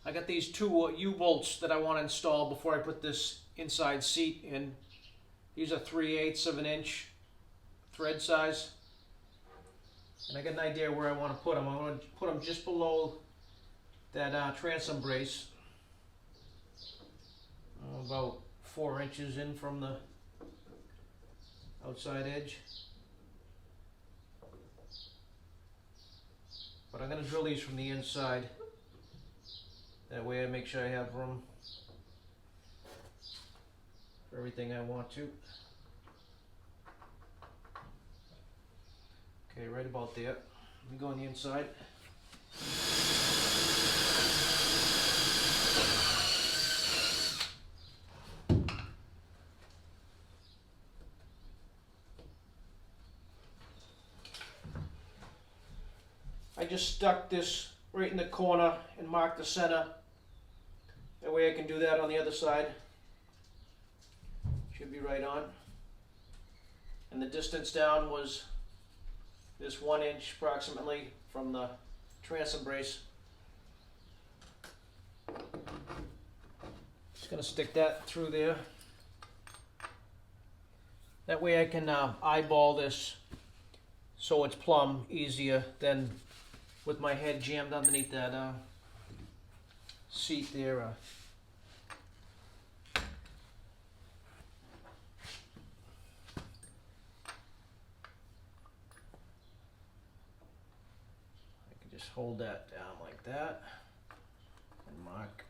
I got these two U-bolts that I want to install before I put this inside seat in. These are 3/8 of an inch thread size. And I got an idea where I want to put them. I want to put them just below that transom brace. About 4 inches in from the outside edge. But I'm going to drill these from the inside. That way I make sure I have room for everything I want to. Okay, right about there. Let me go on the inside. I just stuck this right in the corner and marked the center. That way I can do that on the other side. Should be right on. And the distance down was this 1 inch approximately from the transom brace. Just gonna stick that through there. That way I can eyeball this so it's plumb easier than with my head jammed underneath that seat there. I can just hold that down like that and mark.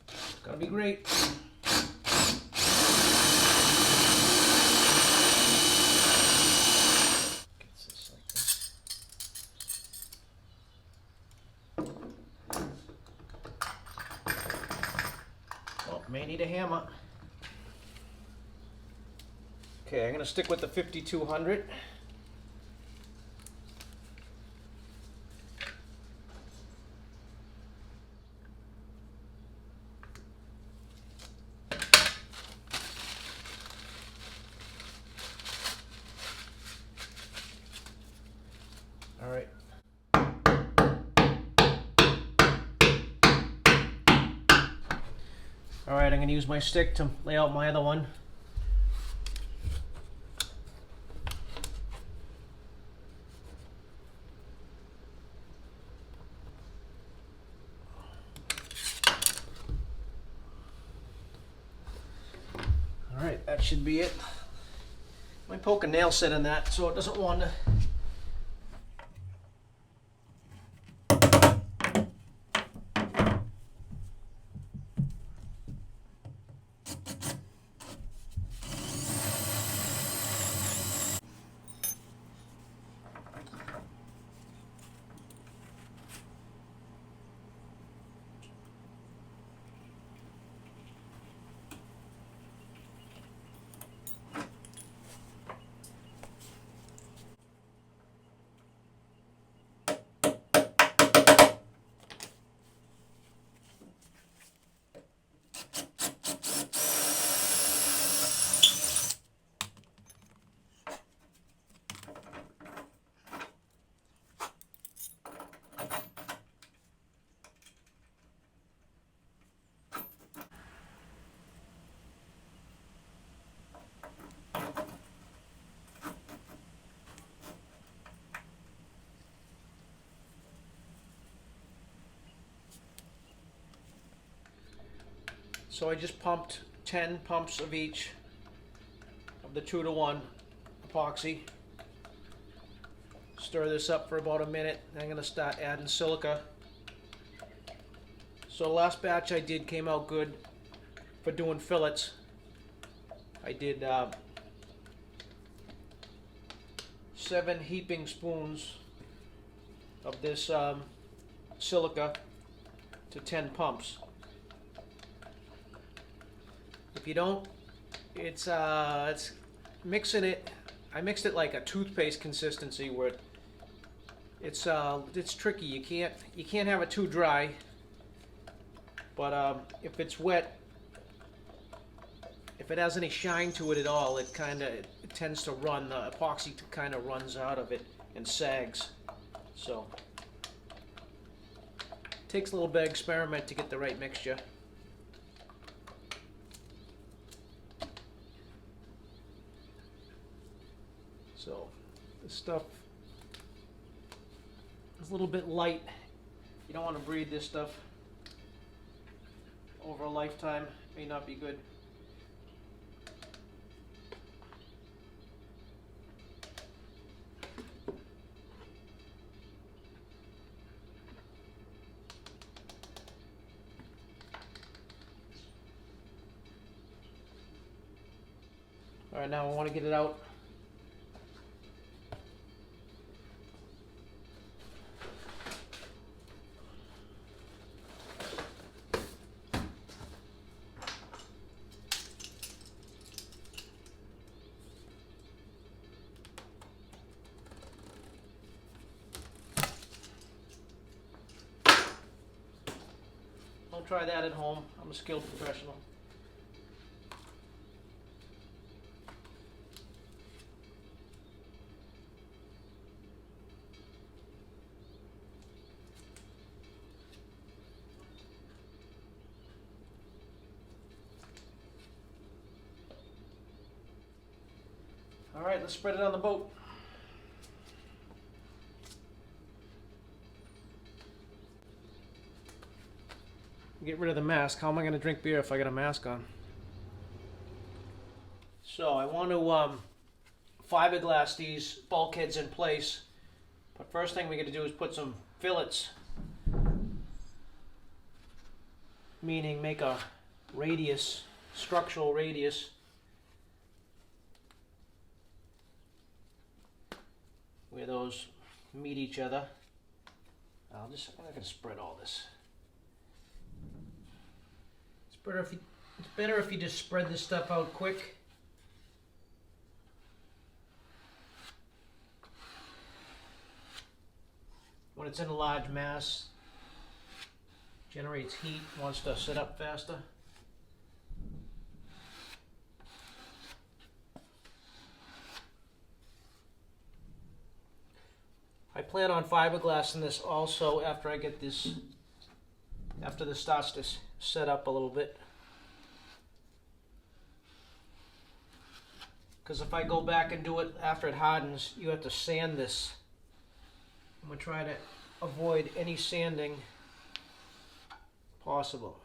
It's gonna be great. May need a hammer. Okay, I'm going to stick with the 5200. All right. Alright, I'm going to use my stick to lay out my other one. Alright, that should be it. Might poke a nail set in that so it doesn't want to. So I just pumped 10 pumps of each of the 2-to-1 epoxy. Stir this up for about a minute. And I'm going to start adding silica. So the last batch I did came out good for doing fillets. I did 7 heaping spoons of this silica to 10 pumps. If you don't, it's mixing it. I mixed it like a toothpaste consistency where it's tricky. You can't have it too dry. But if it's wet, if it has any shine to it at all, it tends to run, the epoxy kind of runs out of it and sags. So takes a little bit of experiment to get the right mixture. So this stuff is a little bit light. You don't want to breed this stuff over a lifetime. It may not be good. All right, now I want to get it out. Don't try that at home. I'm a skilled professional. All right, let's spread it on the boat. Get rid of the mask. How am I going to drink beer if I got a mask on? So I want to fiberglass these bulkheads in place. But first thing we got to do is put some fillets. Meaning make a radius, structural radius. Where those meet each other. I'm not going to spread all this. It's better if you just spread this stuff out quick. When it's in a large mass, generates heat, wants to set up faster. I plan on fiberglassing this also after I get this, after this starts to set up a little bit. Because if I go back and do it after it hardens, you have to sand this. I'm going to try to avoid any sanding possible.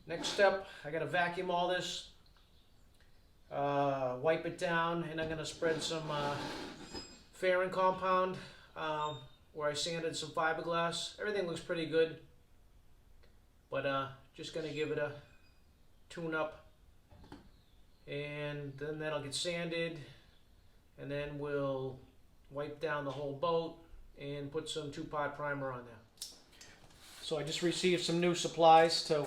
Next step, I gotta vacuum all this, wipe it down, and I'm gonna spread some fairing compound where I sanded some fiberglass. Everything looks pretty good, but just gonna give it a tune up and then that'll get sanded, and then we'll wipe down the whole boat and put some 2-part primer on there. So I just received some new supplies to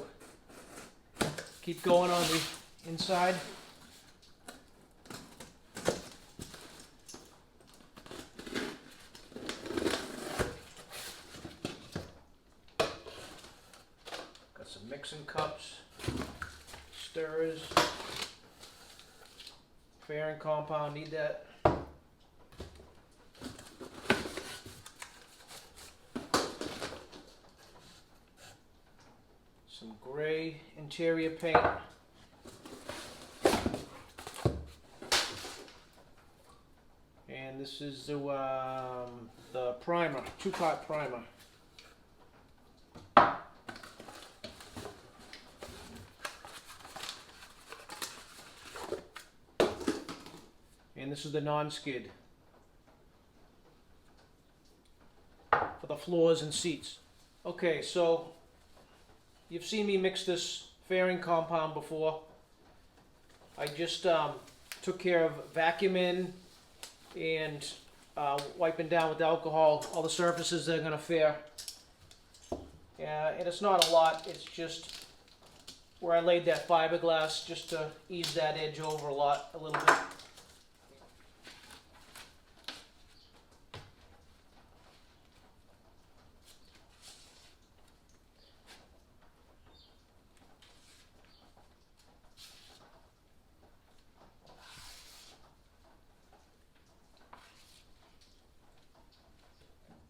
keep going on the inside. Got some mixing cups, stirrers, fairing compound, need that. Some gray interior paint. And this is the primer, 2-part primer. And this is the non-skid for the floors and seats. Okay, so you've seen me mix this fairing compound before. I just took care of vacuuming and wiping down with alcohol all the surfaces that are going to fair. And it's not a lot, it's just where I laid that fiberglass just to ease that edge over a little bit.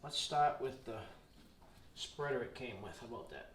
Let's start with the spreader it came with. How about that?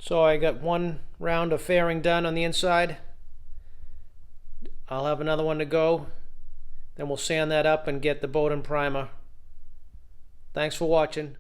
So I got one round of fairing done on the inside. I'll have another one to go. Then we'll sand that up and get the boat in primer. Thanks for watching.